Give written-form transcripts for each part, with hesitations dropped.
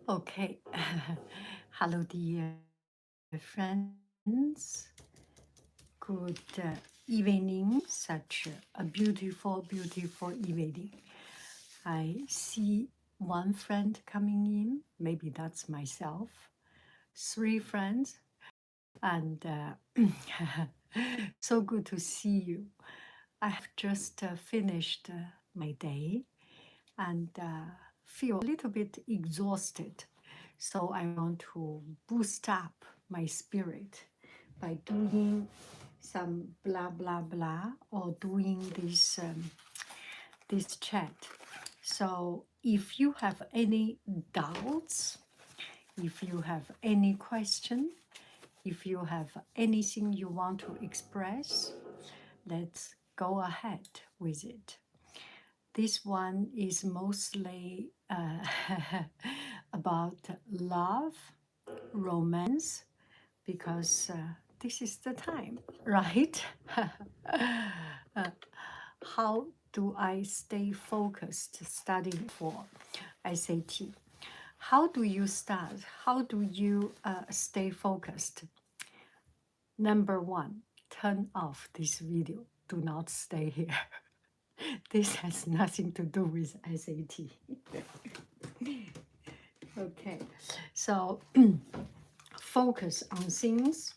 Okay. Hello, dear friends. Good evening. Such a beautiful, beautiful evening. I see one friend coming in. Maybe that's myself. Three friends. And so good to see you. I have just finished my day and feel a little bit exhausted. So I want to boost up my spirit by doing some blah blah blah or doing this chat. So if you have any doubts, if you have any question, if you have anything you want to express, let's go ahead with it. This one is mostly about love, romance, because this is the time, right? How do I stay focused studying for SAT? How do you start? How do you stay focused? Number one, turn off this video. Do not stay here. This has nothing to do with SAT. Okay, so focus on things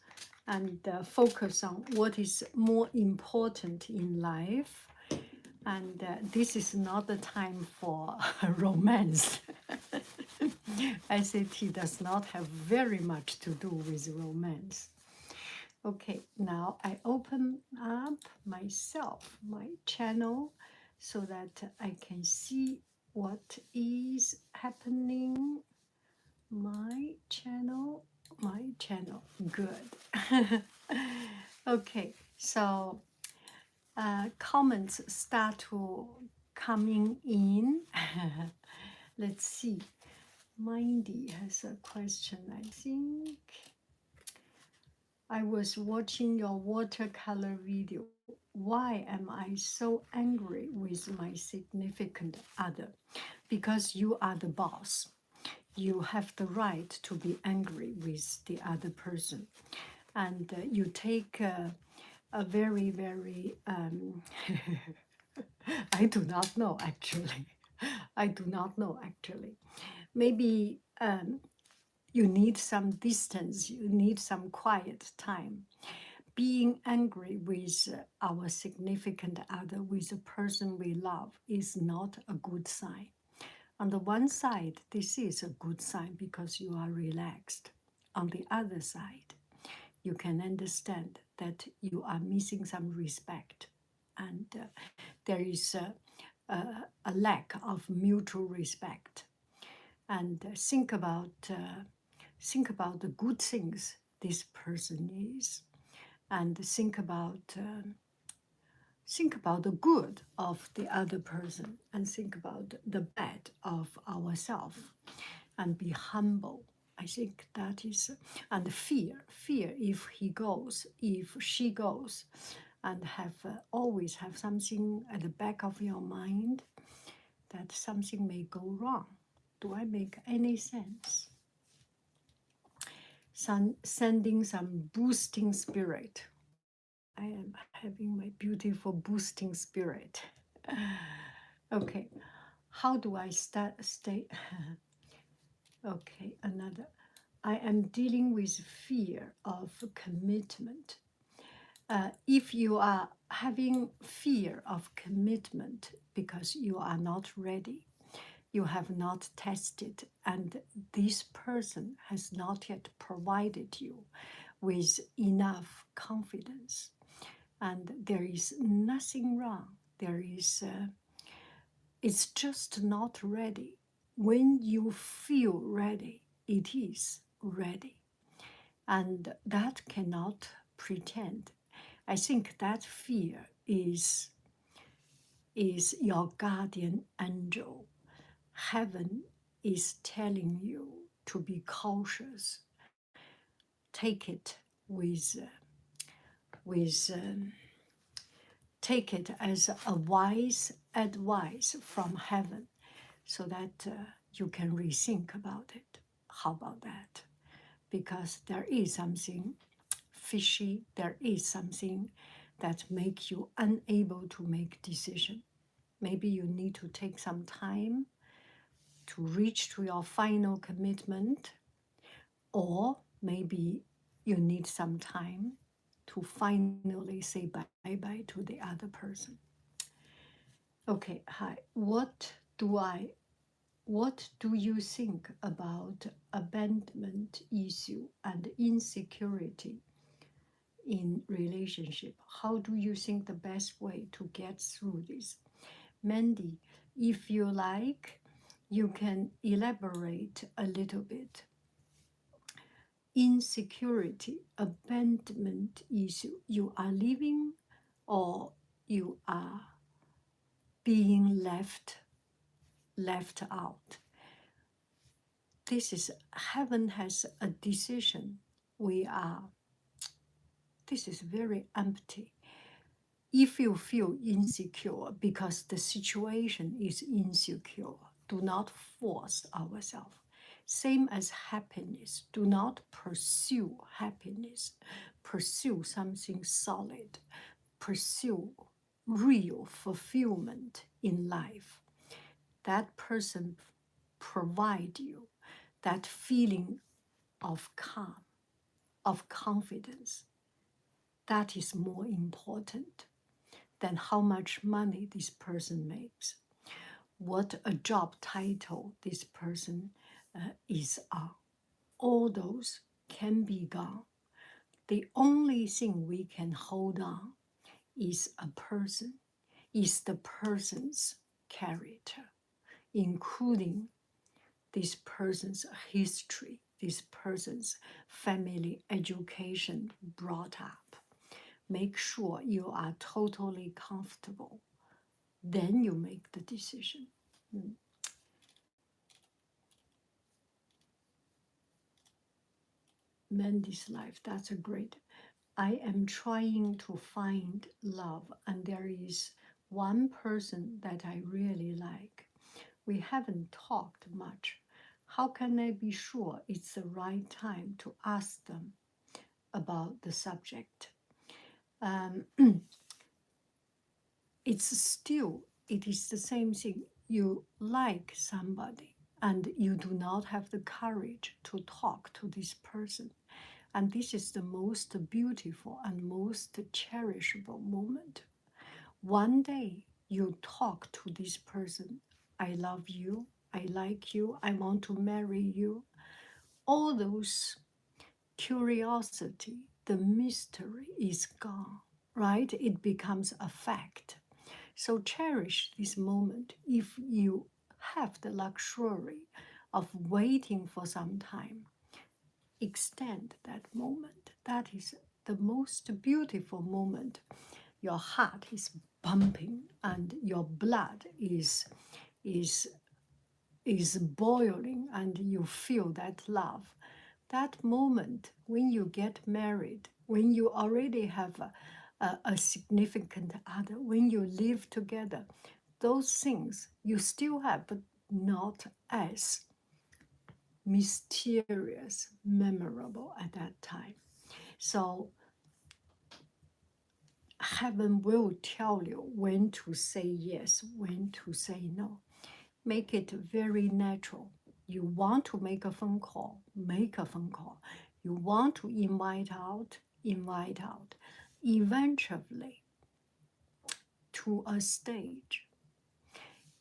and focus on what is more important in life. And this is not the time for romance. SAT does not have very much to do with romance. Okay, now I open up myself, my channel, so that I can see what is happening. My channel, good. Okay, so comments start to coming in. Let's see. Mindy has a question, I think. I was watching your watercolor video. Why am I so angry with my significant other? Because you are the boss. You have the right to be angry with the other person. And you take a very, very, I do not know actually. I do not know actually. Maybe you need some distance, you need some quiet time. Being angry with our significant other, with a person we love, is not a good sign. On the one side, this is a good sign because you are relaxed. On the other side, you can understand that you are missing some respect, and there is a lack of mutual respect. And think about the good things this person is, and think about the good of the other person, and think about the bad of ourselves, and be humble. I think that is, and fear if he goes, if she goes, and have always have something at the back of your mind that something may go wrong. Do I make any sense? Sending some boosting spirit. I am having my beautiful boosting spirit. Okay, how do I stay? Okay, another. I am dealing with fear of commitment. If you are having fear of commitment because you are not ready, you have not tested, and this person has not yet provided you with enough confidence, and there is nothing wrong. It's just not ready. When you feel ready, it is ready, and that cannot pretend. I think that fear is your guardian angel. Heaven is telling you to be cautious. Take it with take it as a wise advice from heaven, so that you can rethink about it. How about that? Because there is something fishy, there is something that makes you unable to make decision. Maybe you need to take some time to reach to your final commitment, or maybe you need some time to finally say bye-bye to the other person. Okay, hi. What do you think about abandonment issue and insecurity in relationship? How do you think the best way to get through this? Mandy, if you like, you can elaborate a little bit. Insecurity, abandonment issue. You are living or you are being left out. This is heaven has a decision. This is very empty. If you feel insecure because the situation is insecure, do not force ourselves. Same as happiness. Do not pursue happiness. Pursue something solid. Pursue real fulfillment in life. That person provide you that feeling of calm, of confidence. That is more important than how much money this person makes, what a job title this person is on. All those can be gone. The only thing we can hold on is a person, is the person's character, including this person's history, this person's family education brought up. Make sure you are totally comfortable. Then you make the decision. Mandy's life, that's a great. I am trying to find love, and there is one person that I really like. We haven't talked much. How can I be sure it's the right time to ask them about the subject? It is the same thing. You like somebody and you do not have the courage to talk to this person. And this is the most beautiful and most cherishable moment. One day you talk to this person. I love you. I like you. I want to marry you. All those curiosity, the mystery is gone, right? It becomes a fact. So cherish this moment. If you have the luxury of waiting for some time, extend that moment. That is the most beautiful moment. Your heart is pumping and your blood is boiling and you feel that love. That moment when you get married, when you already have a significant other, when you live together, those things you still have, but not as mysterious, memorable at that time. So heaven will tell you when to say yes, when to say no. Make it very natural. You want to make a phone call, make a phone call. You want to invite out, invite out. Eventually, to a stage,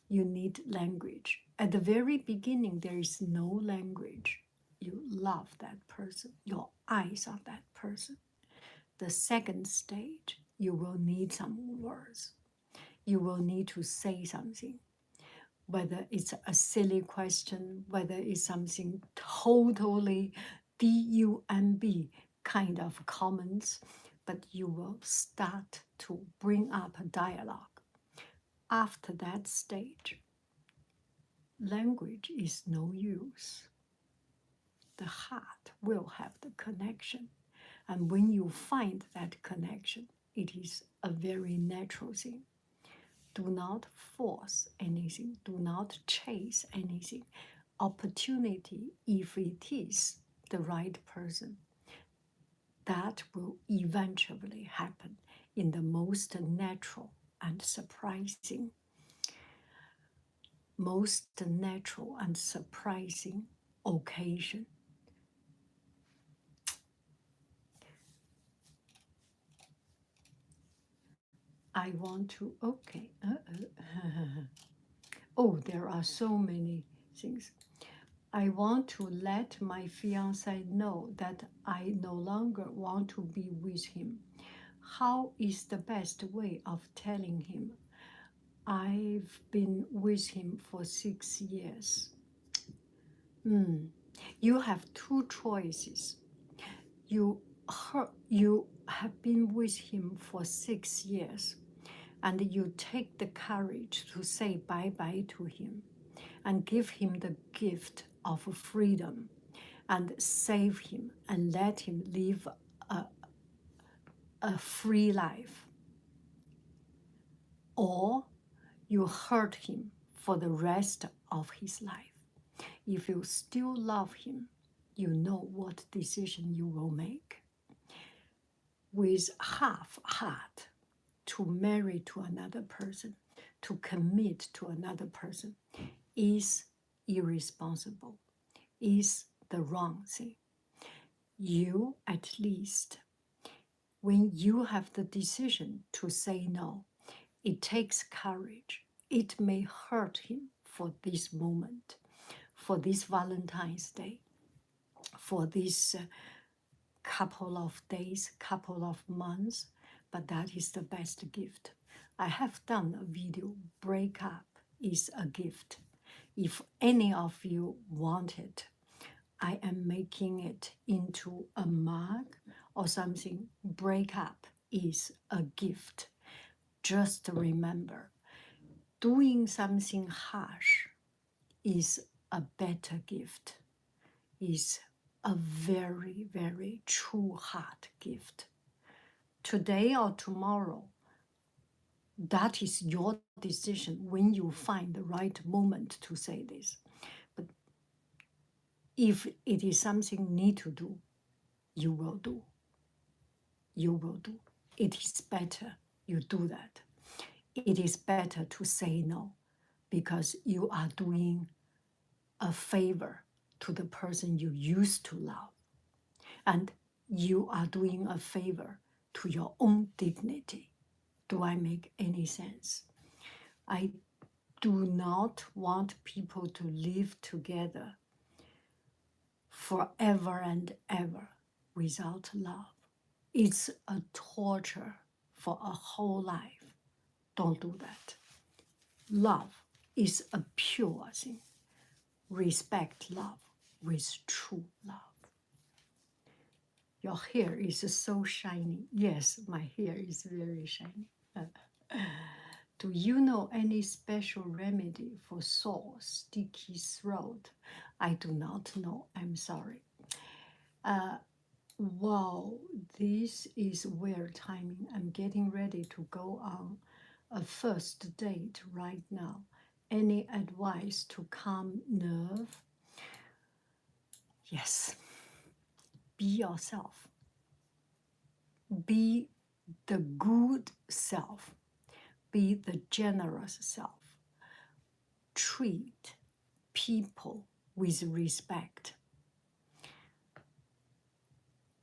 you need language. At the very beginning, there is no language. You love that person. Your eyes on that person. The second stage, you will need some words. You will need to say something. Whether it's a silly question, whether it's something totally DUMB kind of comments, but you will start to bring up a dialogue. After that stage, language is no use. The heart will have the connection. And when you find that connection, it is a very natural thing. Do not force anything. Do not chase anything. opportunity, if it is the right person, that will eventually happen in the most natural and surprising, occasion. I want to, okay. Oh, there are so many things. I want to let my fiance know that I no longer want to be with him. How is the best way of telling him? I've been with him for 6 years. You have two choices. You have been with him for 6 years, and you take the courage to say bye-bye to him and give him the gift of freedom and save him and let him live a free life. Or you hurt him for the rest of his life. If you still love him, you know what decision you will make. With half heart to marry to another person, to commit to another person, is irresponsible, is the wrong thing. You, at least, when you have the decision to say no, it takes courage. It may hurt him for this moment, for this Valentine's Day, for this couple of days, couple of months, but that is the best gift. I have done a video, breakup is a gift. If any of you want it, I am making it into a mug or something. Breakup is a gift. Just remember, doing something harsh is a better gift, is a very, very true heart gift. Today or tomorrow, that is your decision when you find the right moment to say this. But if it is something you need to do, you will do. You will do. It is better you do that. It is better to say no, because you are doing a favor to the person you used to love. And you are doing a favor to your own dignity. Do I make any sense? I do not want people to live together forever and ever without love. It's a torture for a whole life. Don't do that. Love is a pure thing. Respect love with true love. Your hair is so shiny. Yes, my hair is very shiny. Do you know any special remedy for sore, sticky throat? I do not know. I'm sorry. Wow, this is weird timing. I'm getting ready to go on a first date right now. Any advice to calm nerve? Yes. Be yourself. Be the good self. Be the generous self. Treat people with respect.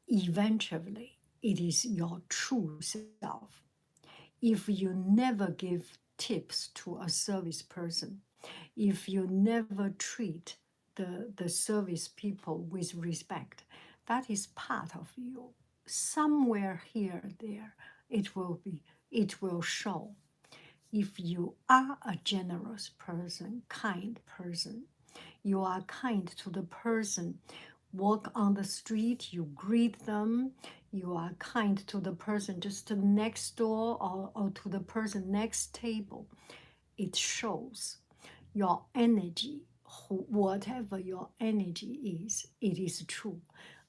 Eventually, it is your true self. If you never give tips to a service person, if you never treat the service people with respect, that is part of you. Somewhere here, there, it will show. If you are a generous person, kind person, you are kind to the person, walk on the street, you greet them, you are kind to the person just next door or to the person next table. It shows your energy, whatever your energy is, it is true.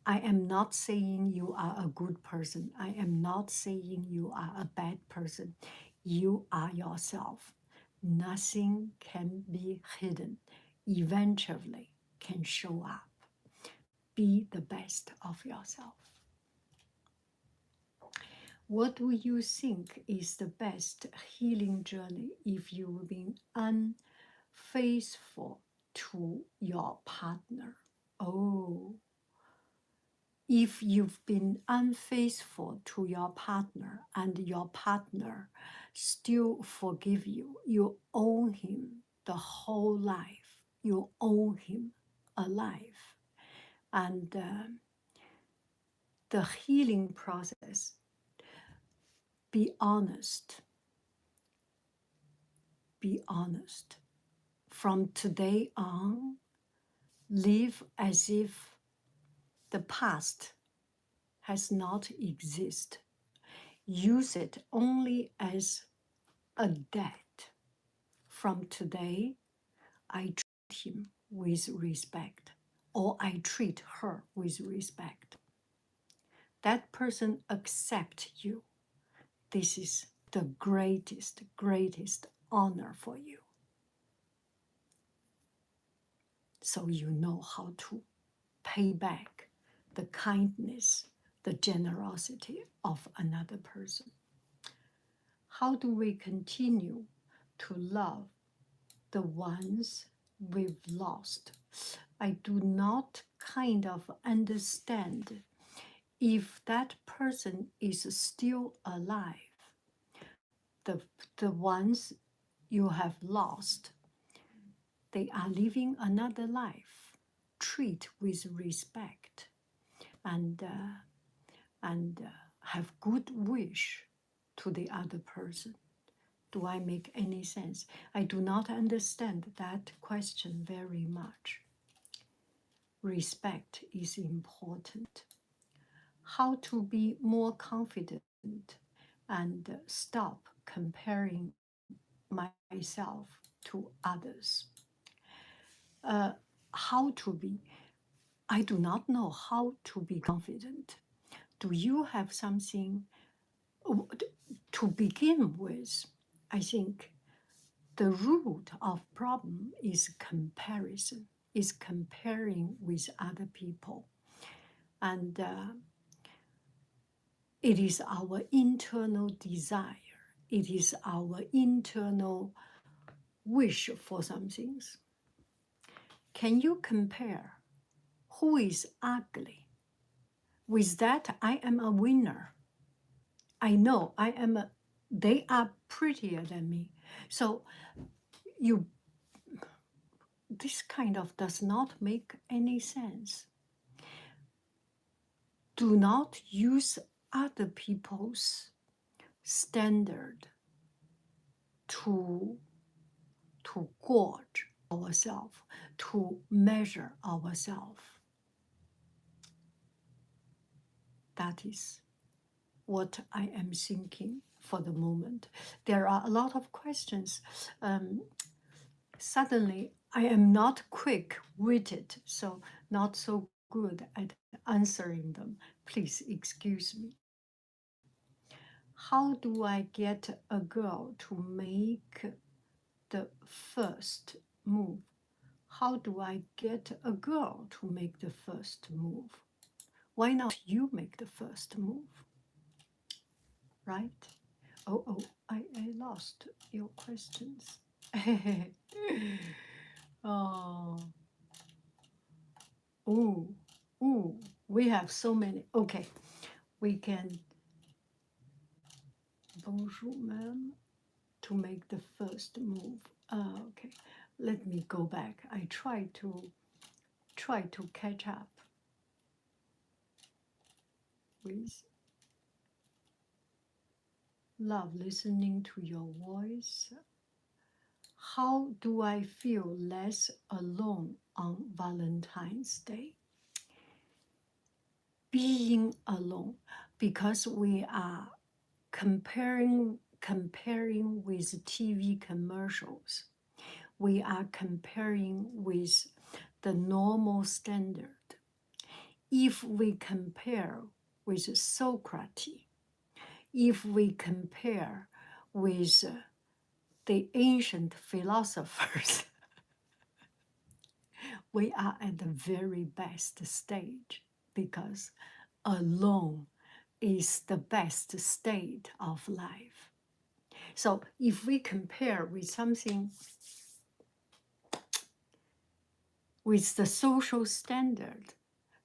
I am not saying you are a good person. I am not saying you are a bad person. You are yourself. Nothing can be hidden. Eventually, can show up. Be the best of yourself. What do you think is the best healing journey if you've been unfaithful to your partner? Oh, if you've been unfaithful to your partner and your partner still forgive you, you owe him the whole life. You owe him a life. And the healing process, be honest. Be honest. From today on, live as if the past has not existed. Use it only as a debt. From today, I treat him with respect, or I treat her with respect. That person accepts you. This is the greatest, greatest honor for you. So you know how to pay back the kindness, the generosity of another person. How do we continue to love the ones we've lost? I do not kind of understand if that person is still alive. The ones you have lost, they are living another life. Treat with respect and have good wish to the other person. Do I make any sense? I do not understand that question very much. Respect is important. How to be more confident and stop comparing myself to others. How to be? I do not know how to be confident. Do you have something to begin with? I think the root of problem is comparison, is comparing with other people. And it is our internal desire. It is our internal wish for some things. Can you compare who is ugly? With that, I am a winner. I know they are prettier than me. So this kind of does not make any sense. Do not use other people's standard to gauge ourselves, to measure ourselves. That is what I am thinking for the moment. There are a lot of questions. Suddenly, I am not quick-witted, so not so good at answering them. Please excuse me. How do I get a girl to make the first move? How do I get a girl to make the first move? Why not you make the first move? Right? Oh, I lost your questions. Oh, we have so many. Okay, we can. Bonjour, ma'am. To make the first move. Okay, let me go back. I try to catch up with love listening to your voice. How do I feel less alone on Valentine's Day? Being alone, because we are comparing with TV commercials. We are comparing with the normal standard. If we compare with Socrates, if we compare with the ancient philosophers, we are at the very best stage, because alone is the best state of life. So if we compare with something, with the social standard,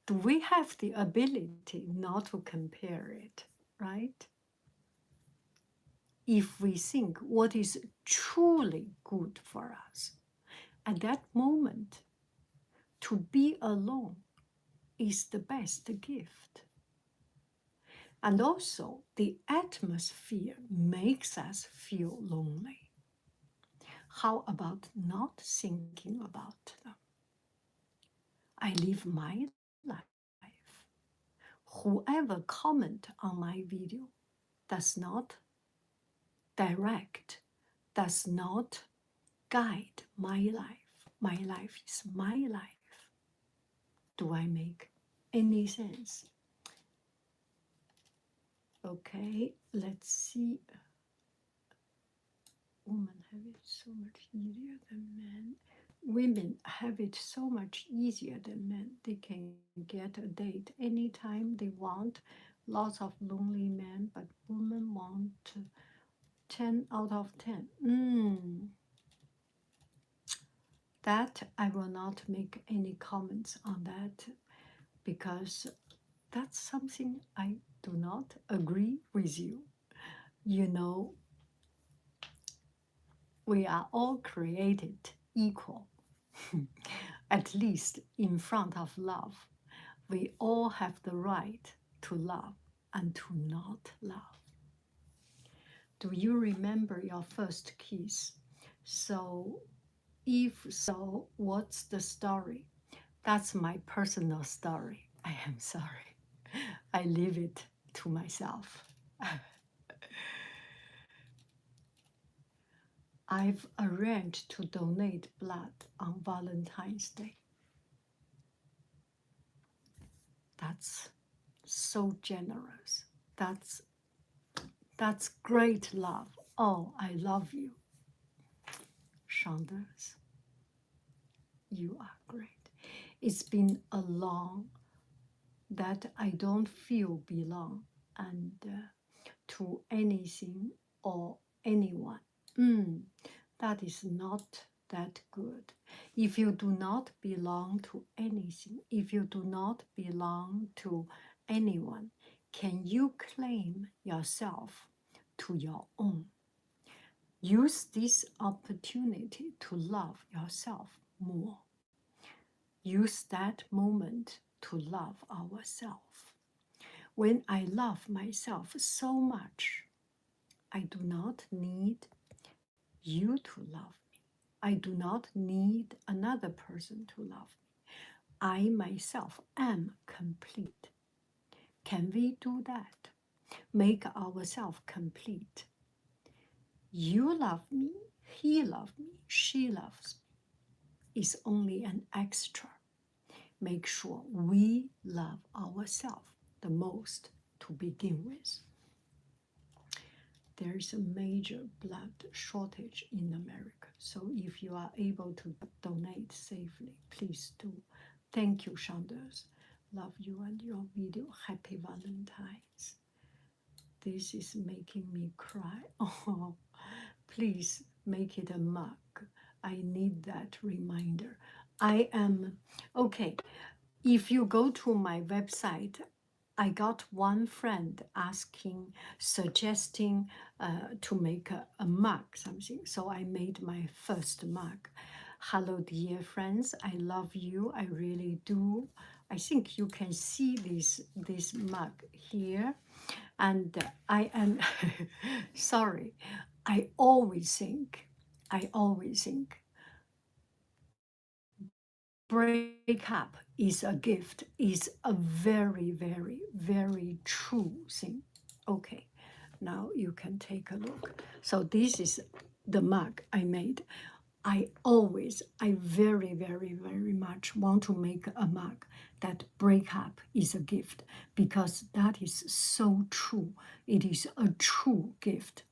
do we have the ability not to compare it, right? If we think what is truly good for us, at that moment, to be alone is the best gift. And also, the atmosphere makes us feel lonely. How about not thinking about them? I live my life. Whoever comment on my video does not direct, does not guide my life. My life is my life. Do I make any sense? Okay, let's see. Women have it so much easier than men. Women have it so much easier than men. They can get a date anytime they want. Lots of lonely men, but women want 10 out of 10. That I will not make any comments on that, because that's something I do not agree with you. You know, we are all created equal, at least in front of love. We all have the right to love and to not love. Do you remember your first kiss? So, if so, what's the story? That's my personal story. I am sorry. I leave it to myself. I've arranged to donate blood on Valentine's Day. That's so generous. That's great love. Oh, I love you. Chanders, you are great. It's been a long that I don't feel belong and to anything or anyone. That is not that good. If you do not belong to anything, if you do not belong to anyone, can you claim yourself to your own? Use this opportunity to love yourself more. Use that moment to love ourselves. When I love myself so much, I do not need you to love me. I do not need another person to love me. I myself am complete. Can we do that? Make ourselves complete. You love me, he loves me, she loves me. It's only an extra. Make sure we love ourselves the most to begin with. There is a major blood shortage in America. So if you are able to donate safely, please do. Thank you, Chanders. Love you and your video. Happy Valentine's. This is making me cry. Oh, please make it a mug. I need that reminder. I am, okay, if you go to my website, I got one friend asking, suggesting to make a mug, something. So I made my first mug. Hello, dear friends. I love you. I really do. I think you can see this mug here. And I am sorry. I always think breakup is a gift, is a very, very, very true thing. Okay, now you can take a look. So this is the mug I made. I very, very, very much want to make a mug that breakup is a gift, because that is so true. It is a true gift.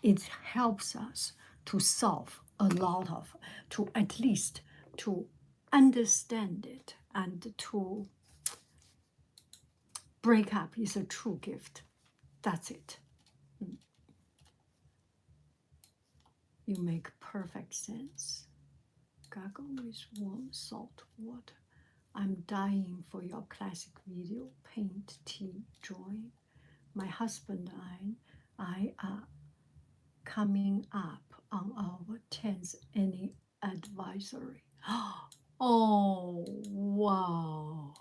It helps us to solve a lot of, to at least to understand it, and to break up is a true gift. That's it. You make perfect sense. Gargle with warm salt water. I'm dying for your classic video. Paint, tea, drawing. My husband and I are coming up on our 10th any advisory. Oh, wow.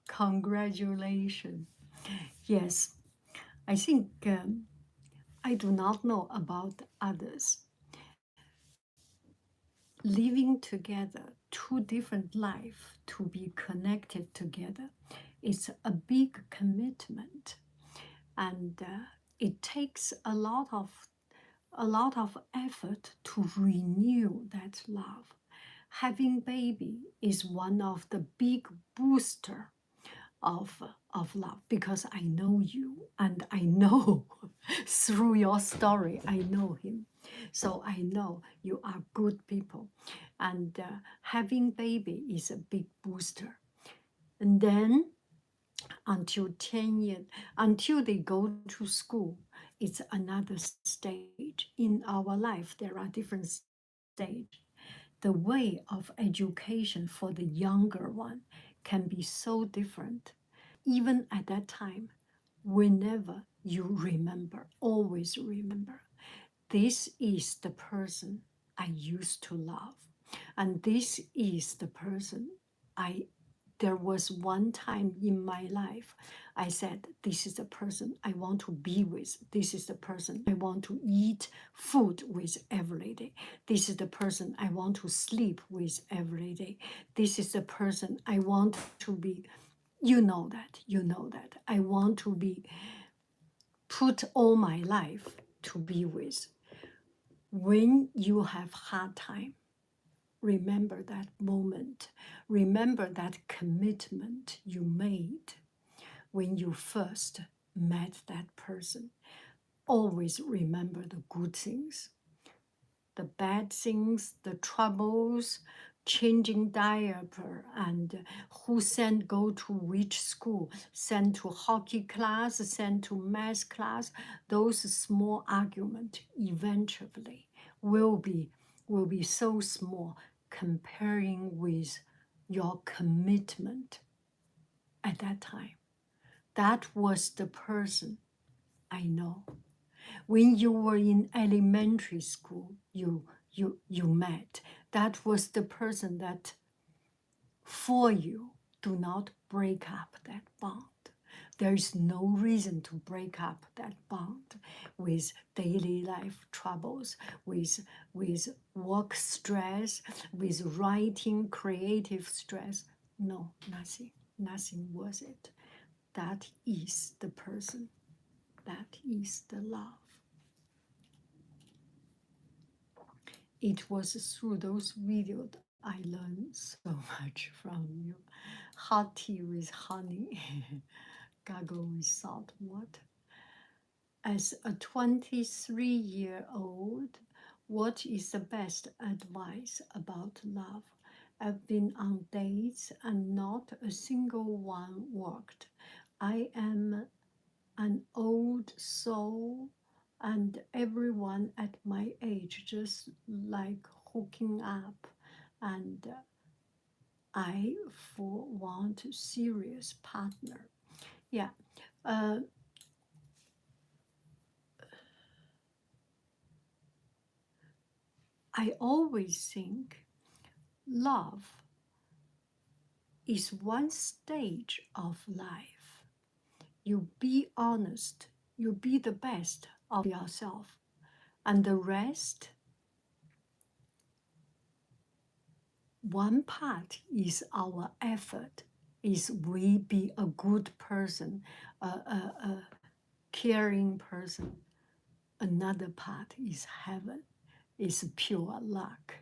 Congratulations. Yes, I think I do not know about others. Living together, two different lives to be connected together, it's a big commitment, and it takes a lot of effort to renew that love. Having baby is one of the big booster of love, because I know you, and I know through your story, I know him. So I know you are good people. And having baby is a big booster. And then until 10 years, until they go to school, it's another stage. In our life, there are different stages. The way of education for the younger one can be so different. Even at that time, whenever you remember, always remember, this is the person I used to love. And this is the person I, there was one time in my life, I said, this is the person I want to be with. This is the person I want to eat food with every day. This is the person I want to sleep with every day. This is the person I want to be. You know that, you know that. I want to be, put all my life to be with. When you have hard time, remember that moment. Remember that commitment you made when you first met that person. Always remember the good things. The bad things, the troubles, changing diaper, and who sent go to which school, sent to hockey class, sent to math class, those small arguments eventually will be so small comparing with your commitment at that time. That was the person I know. When you were in elementary school, you met. That was the person that for you. Do not break up that bond. There is no reason to break up that bond with daily life troubles, with work stress, with writing, creative stress. No, nothing was it. That is the person. That is the love. It was through those videos I learned so much from you. Hot tea with honey, gargle with salt water. As a 23-year-old, what is the best advice about love? I've been on dates and not a single one worked. I am an old soul, and everyone at my age just like hooking up, and I for want a serious partner. Yeah, uh, I always think love is one stage of life. You be honest, you be the best of yourself, and the rest, one part is our effort, is we be a good person, a caring person. Another part is heaven, is pure luck.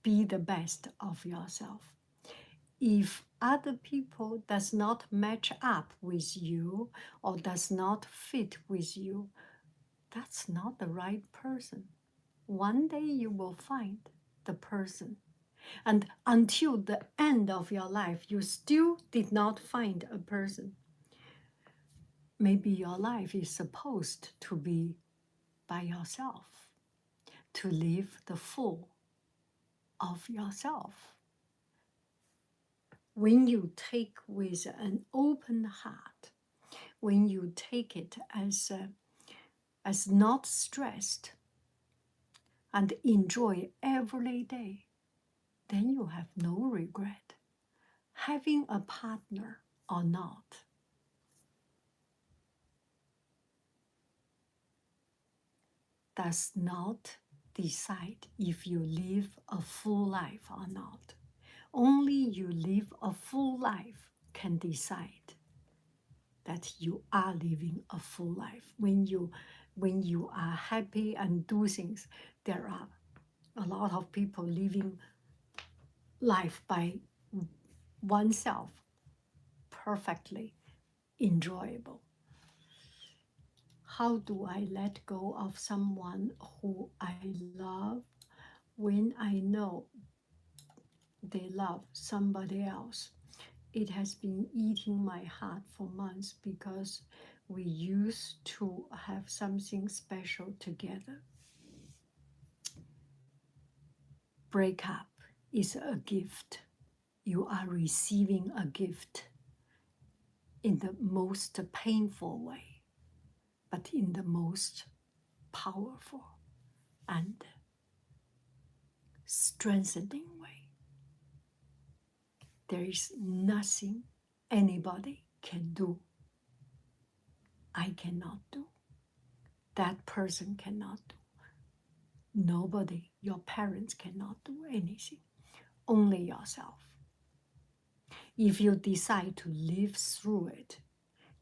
Be the best of yourself. If other people does not match up with you or does not fit with you, that's not the right person. One day you will find the person. And until the end of your life, you still did not find a person. Maybe your life is supposed to be by yourself, to live the full of yourself. When you take with an open heart, when you take it as not stressed and enjoy every day, then you have no regret, having a partner or not. Does not decide if you live a full life or not. Only you live a full life can decide that you are living a full life. When you are happy and do things, there are a lot of people living life by oneself, perfectly enjoyable. How do I let go of someone who I love when I know they love somebody else? It has been eating my heart for months because we used to have something special together. Breakup is a gift. You are receiving a gift in the most painful way, but in the most powerful and strengthening way. There is nothing anybody can do. I cannot do. That person cannot do. Nobody, your parents cannot do anything. Only yourself. If you decide to live through it,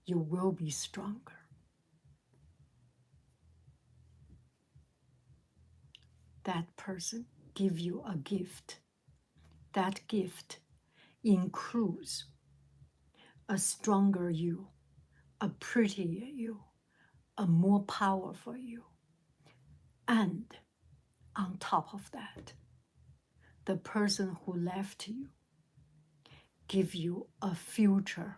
you will be stronger. That person give you a gift. That gift includes a stronger you, a prettier you, a more powerful you. And on top of that, the person who left you give you a future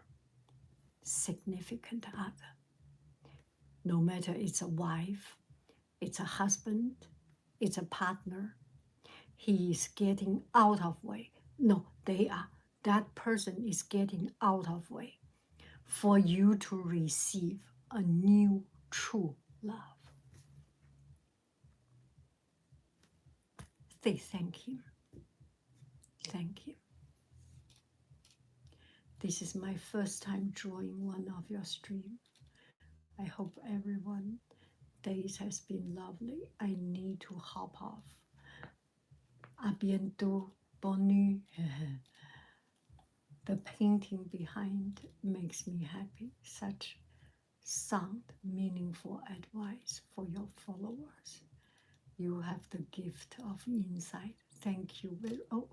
significant other. No matter it's a wife, it's a husband, it's a partner, he is getting out of way. No, they are. That person is getting out of way for you to receive a new true love. Say thank him. Thank him. This is my first time joining one of your streams. I hope everyone days has been lovely. I need to hop off. A bientôt, bonne nuit. The painting behind makes me happy. Such sound, meaningful advice for your followers. You have the gift of insight. Thank you very, oh,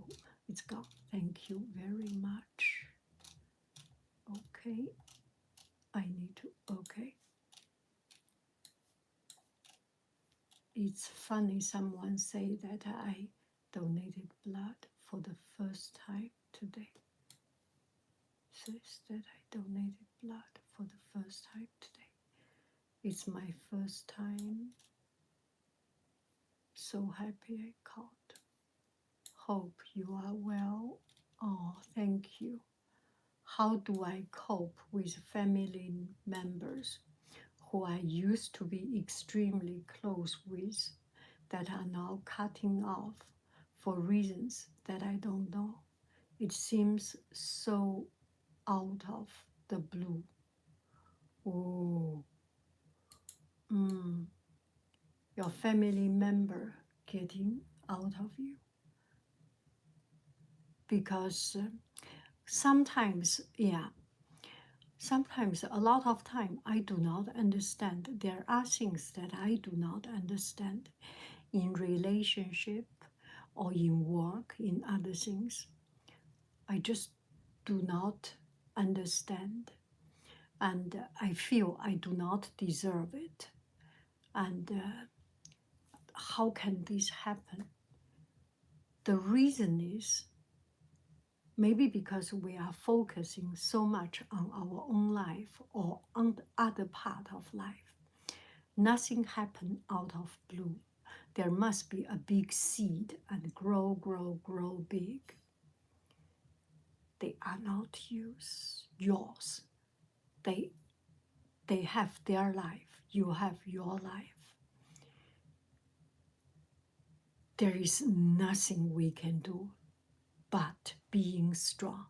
it's gone. Thank you very much. Okay, I need to, okay. It's funny, someone say that I donated blood for the first time today. Says that I donated blood for the first time today. It's my first time. So happy I called. Hope you are well. Oh, thank you. How do I cope with family members who I used to be extremely close with that are now cutting off for reasons that I don't know? It seems so out of the blue. Oh, your family member getting out of you. Because sometimes, sometimes a lot of time I do not understand. There are things that I do not understand in relationship or in work, in other things. I just do not understand. And I feel I do not deserve it. And how can this happen? The reason is maybe because we are focusing so much on our own life or on the other part of life. Nothing happened out of blue. There must be a big seed and grow, grow, grow big. They are not yours. They have their life. You have your life. There is nothing we can do but being strong.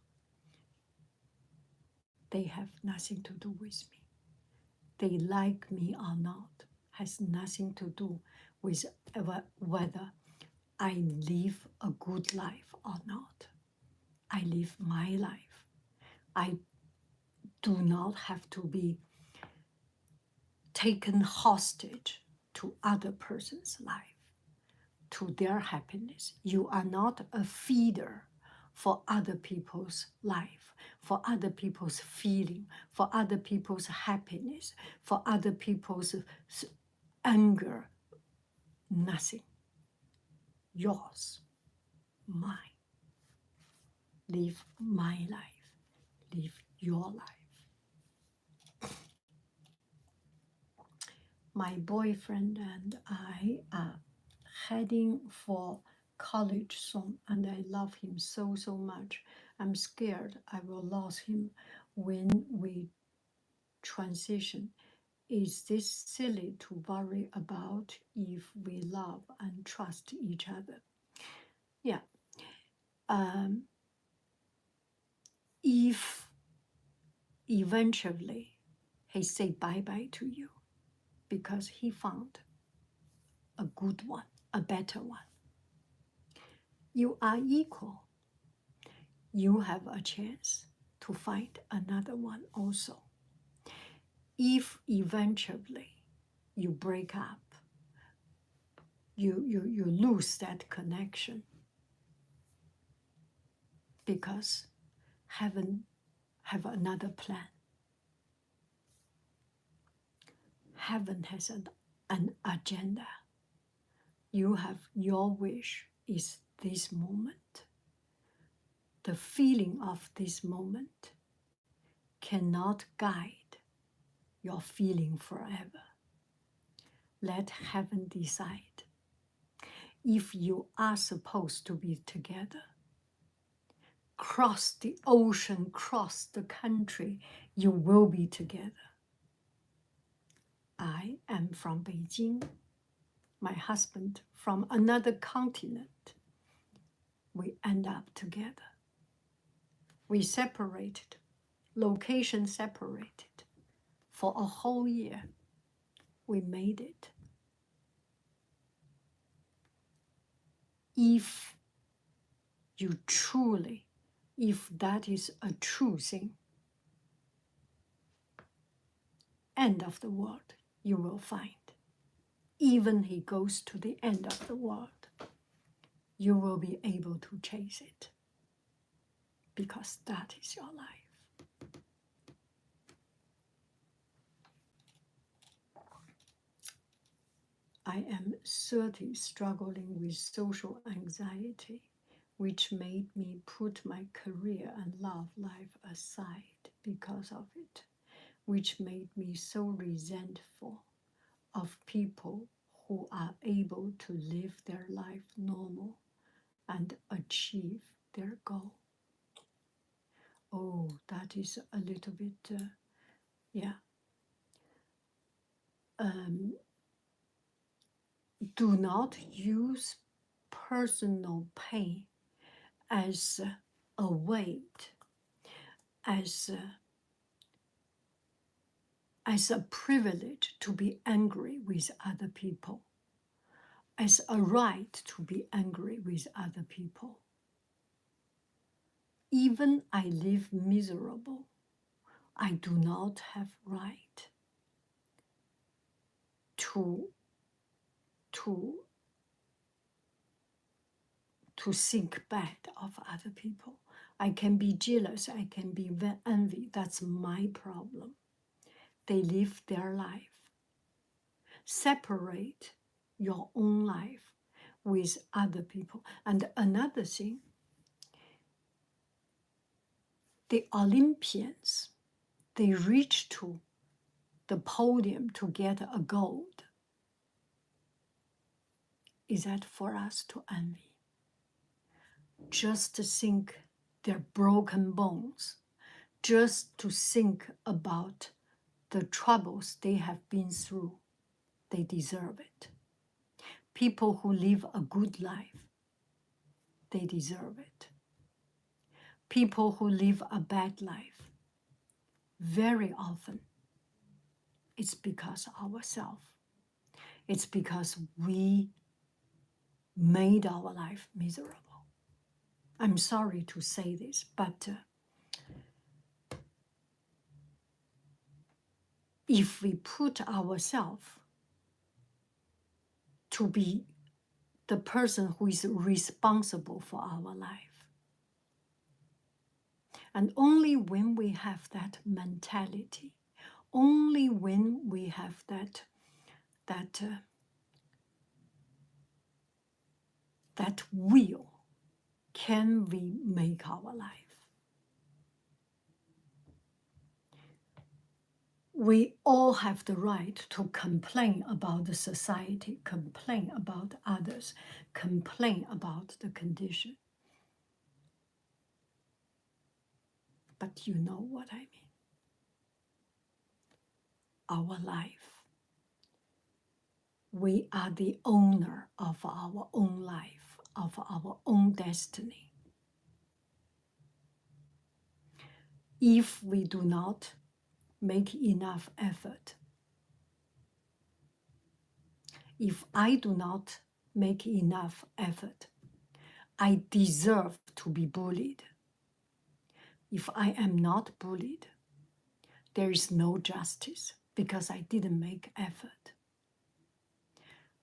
They have nothing to do with me. They like me or not has nothing to do with whether I live a good life or not. I live my life. I do not have to be taken hostage to other person's life, to their happiness. You are not a feeder for other people's life, for other people's feeling, for other people's happiness, for other people's anger. Nothing. Yours, mine. Live my life. Live your life. My boyfriend and I are heading for college soon, and I love him so, so much. I'm scared I will lose him when we transition. Is this silly to worry about if we love and trust each other? Yeah. If eventually he say bye-bye to you because he found a good one, a better one, you are equal. You have a chance to find another one also. If eventually you break up, you lose that connection because heaven have another plan. Heaven has an agenda. You have your wish is this moment. The feeling of this moment cannot guide your feeling forever. Let heaven decide. If you are supposed to be together, cross the ocean, cross the country, you will be together. I am from Beijing, my husband from another continent. We end up together. We separated, location separated. For a whole year, we made it. If you truly, if that is a true thing, end of the world, you will find. Even he goes to the end of the world, you will be able to chase it because that is your life. I am 30, struggling with social anxiety, which made me put my career and love life aside because of it, which made me so resentful of people who are able to live their life normal and achieve their goal. Oh, that is a little bit, yeah. Do not use personal pain as a weight, as a privilege to be angry with other people, as a right to be angry with other people. Even I live miserable, I do not have right to think bad of other people. I can be jealous, I can be envy, that's my problem. They live their life. Separate your own life with other people. And another thing, the Olympians, they reach to the podium to get a gold. Is that for us to envy? Just to think their broken bones, just to think about the troubles they have been through, they deserve it. People who live a good life, they deserve it. People who live a bad life, very often, it's because of ourselves. It's because we made our life miserable. I'm sorry to say this, but if we put ourselves to be the person who is responsible for our life, and only when we have that mentality, only when we have that will, can we make our life. We all have the right to complain about the society, complain about others, complain about the condition. But you know what I mean. Our life. We are the owner of our own life, of our own destiny. If we do not make enough effort, if I do not make enough effort, I deserve to be bullied. If I am not bullied, there is no justice because I didn't make effort.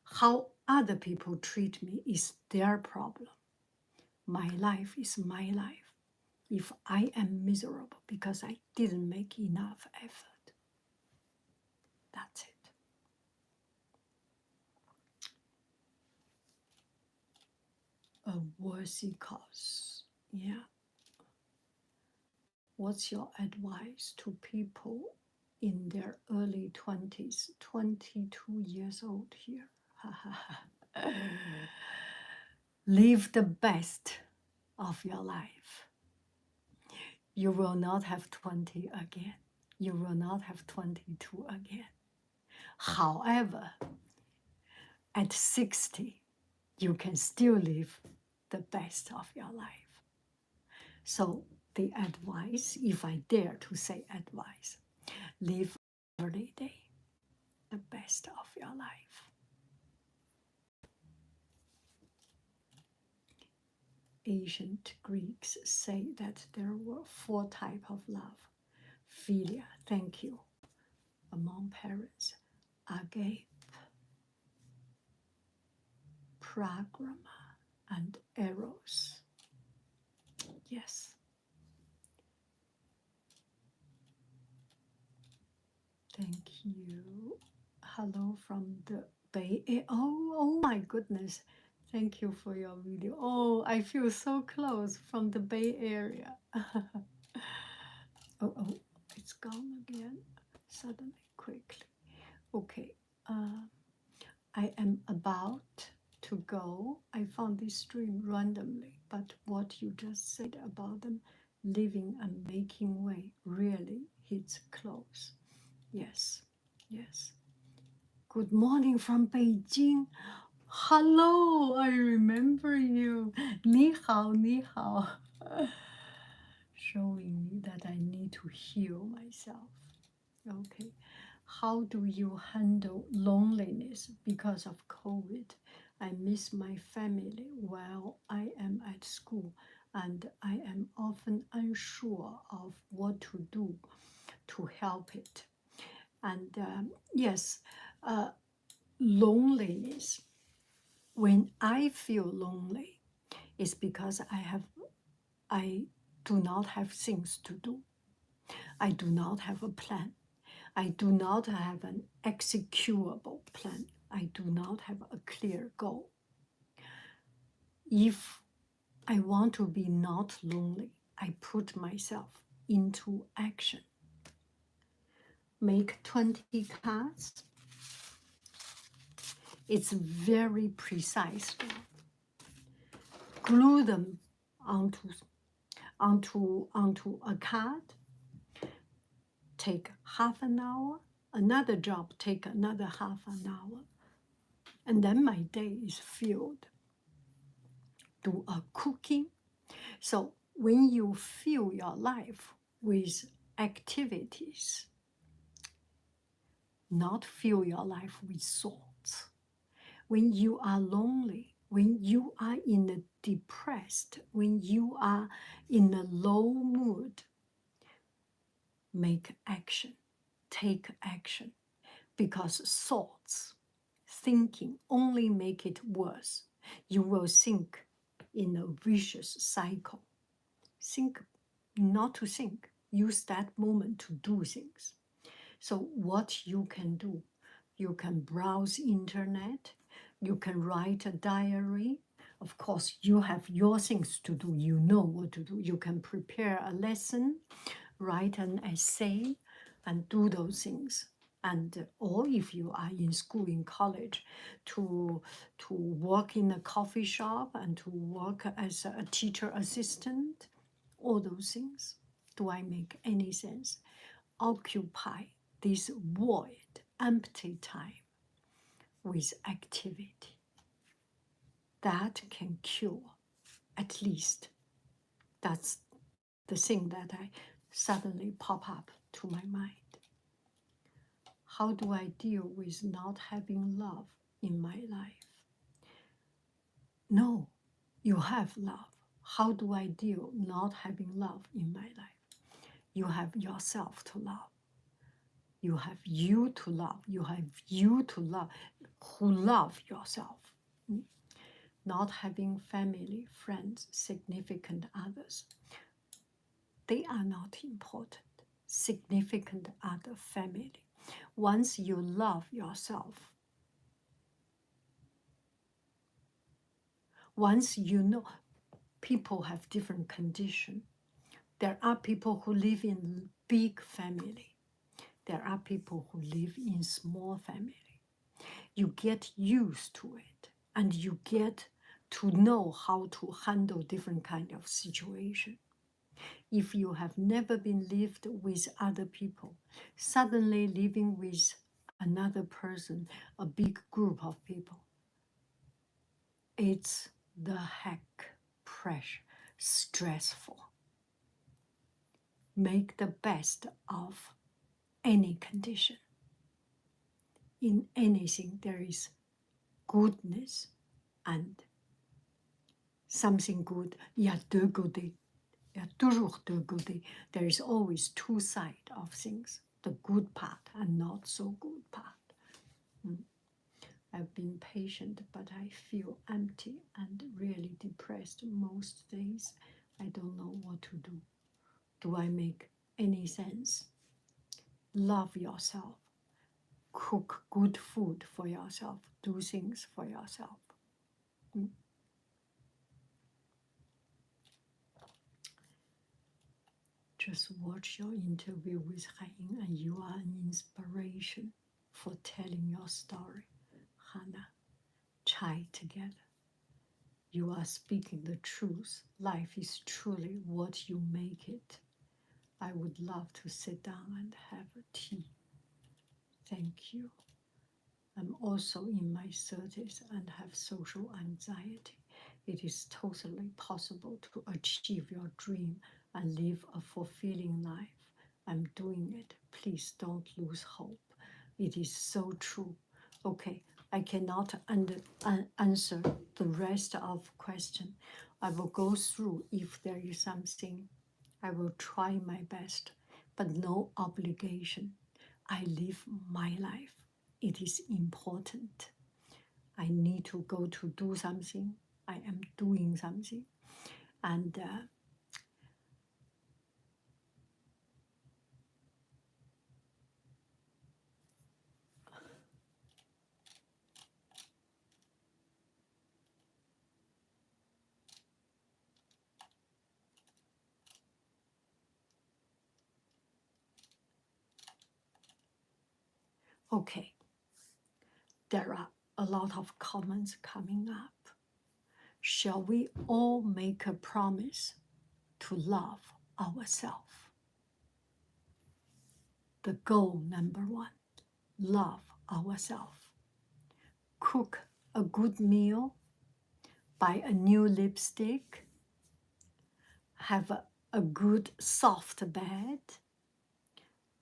How other people treat me is their problem. My life is my life. If I am miserable because I didn't make enough effort, that's it. A worthy cause. Yeah. What's your advice to people in their early 20s, 22 years old here? Live the best of your life. You will not have 20 again. You will not have 22 again. However, at 60, you can still live the best of your life. So the advice, if I dare to say advice, live every day the best of your life. Ancient Greeks say that there were 4 types of love. Philia, thank you, among parents. Agape, Pragrama, and Eros. Yes. Thank you. Hello from the Bay Area. Oh my goodness. Thank you for your video. Oh, I feel so close from the Bay Area. oh, it's gone again. Suddenly, quickly. Okay. I am about to go. I found this stream randomly, but what you just said about them living and making way really hits close. Yes, yes. Good morning from Beijing. Hello, I remember you. 你好, 你好. Showing me that I need to heal myself. Okay. How do you handle loneliness because of COVID? I miss my family while I am at school, and I am often unsure of what to do to help it. And yes, loneliness. When I feel lonely, it's because I do not have things to do. I do not have a plan. I do not have an executable plan. I do not have a clear goal. If I want to be not lonely, I put myself into action. Make 20 cards. It's very precise. Glue them onto a card. Take half an hour. Another job take another half an hour. And then my day is filled. Do a cooking. So when you fill your life with activities, not fill your life with thoughts. When you are lonely, when you are in a depressed, when you are in a low mood, make action, take action, because thoughts, thinking only make it worse. You will sink in a vicious cycle. Think not to think, use that moment to do things. So what you can do, you can browse internet, you can write a diary. Of course, you have your things to do, you know what to do. You can prepare a lesson, write an essay, and do those things. And or if you are in school, in college, to work in a coffee shop and to work as a teacher assistant, all those things. Do I make any sense? Occupy this void, empty time with activity. That can cure, at least. That's the thing that I suddenly pop up to my mind. How do I deal with not having love in my life? No, you have love. How do I deal not having love in my life? You have yourself to love. You have you to love. You have you to love, who love yourself. Not having family, friends, significant others. They are not important. Significant other, family. Once you love yourself, once you know, people have different conditions. There are people who live in big family. There are people who live in small family. You get used to it, and you get to know how to handle different kind of situation. If you have never been lived with other people, suddenly living with another person, a big group of people, it's the heck pressure, stressful. Make the best of any condition. In anything, there is goodness and something good. Il y a deux côtés. Il y a toujours deux côtés. There is always two sides of things, the good part and not so good part. I've been patient, but I feel empty and really depressed most days. I don't know what to do. Do I make any sense? Love yourself. Cook good food for yourself. Do things for yourself. Just watch your interview with Haiying and you are an inspiration for telling your story. Hannah, chai together. You are speaking the truth. Life is truly what you make it. I would love to sit down and have a tea. Thank you. I'm also in my 30s and have social anxiety. It is totally possible to achieve your dream and live a fulfilling life. I'm doing it. Please don't lose hope. It is so true. Okay, I cannot answer the rest of question. I will go through if there is something. I will try my best, but no obligation. I live my life. It is important. I need to go to do something. I am doing something. And Okay, there are a lot of comments coming up. Shall we all make a promise to love ourselves? The goal number one, love ourselves. Cook a good meal, buy a new lipstick, have a good soft bed,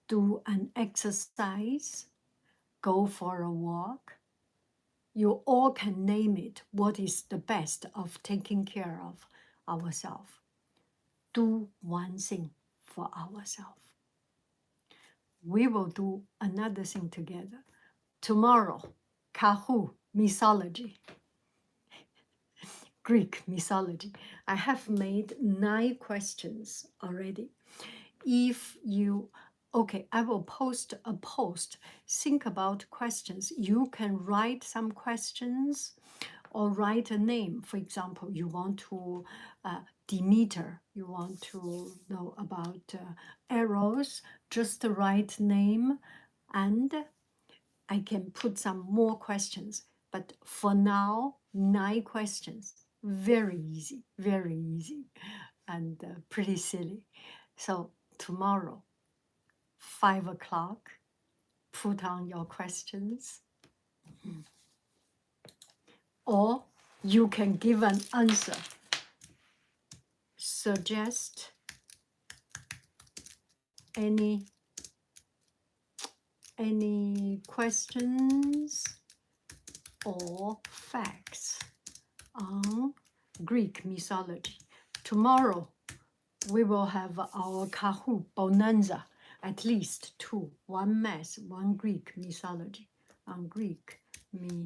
do an exercise, go for a walk. You all can name it what is the best of taking care of ourselves. Do one thing for ourselves. We will do another thing together. Tomorrow, Kahu, mythology, Greek mythology. I have made 9 questions already. If you, okay, I will post a post. Think about questions. You can write some questions or write a name. For example, you want to, Demeter, you want to know about arrows, just write name, and I can put some more questions. But for now, 9 questions. Very easy, and pretty silly. So tomorrow, 5 o'clock, put on your questions. Or you can give an answer. Suggest any questions or facts on Greek mythology. Tomorrow we will have our Kahoot bonanza, at least 2, 1 math, 1 Greek mythology, on Greek mythology.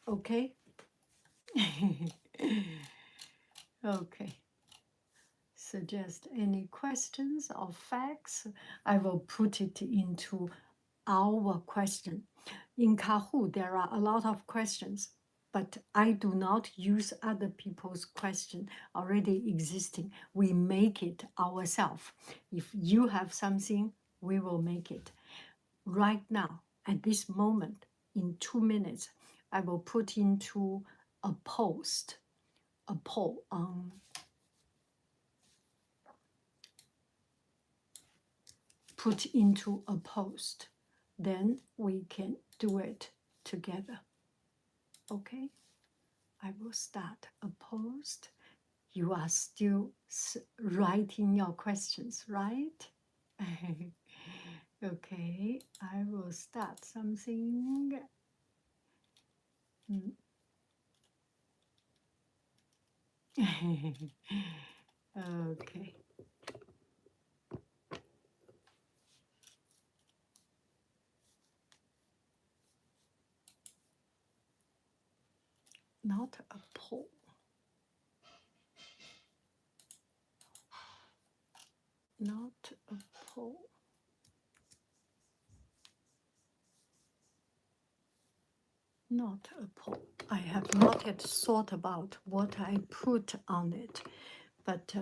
Okay? Okay. Suggest any questions or facts. I will put it into our question. In Kahoot, there are a lot of questions, but I do not use other people's question already existing. We make it ourselves. If you have something, we will make it. Right now, at this moment, in 2 minutes, I will put into a post, a poll on put into a post. Then we can do it together. Okay? I will start a post. You are still writing your questions, right? Okay, I will start something. Okay. Not a poll. Not a poll. Not a poll. I have not yet thought about what I put on it, but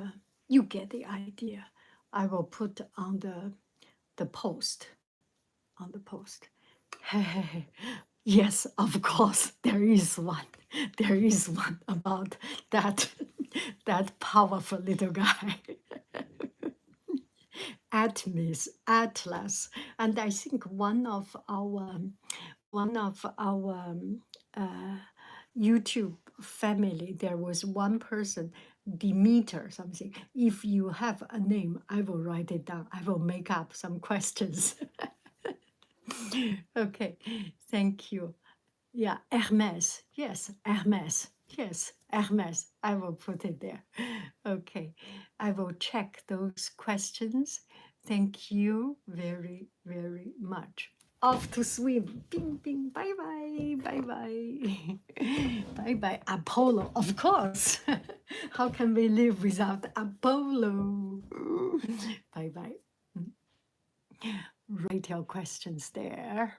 you get the idea. I will put on the post, on the post. Yes, of course, there is one. There is one about that, that powerful little guy. Atlas, and I think one of our YouTube family, there was one person, Demeter something. If you have a name, I will write it down. I will make up some questions. Okay, thank you. Yeah, Hermes. Yes, Hermes. Yes, Hermes. I will put it there. Okay, I will check those questions. Thank you very, very much. Off to swim. Bing, bing. Bye, bye. Bye, bye. Bye, bye. Apollo, of course. How can we live without Apollo? Bye, bye. Write your questions there.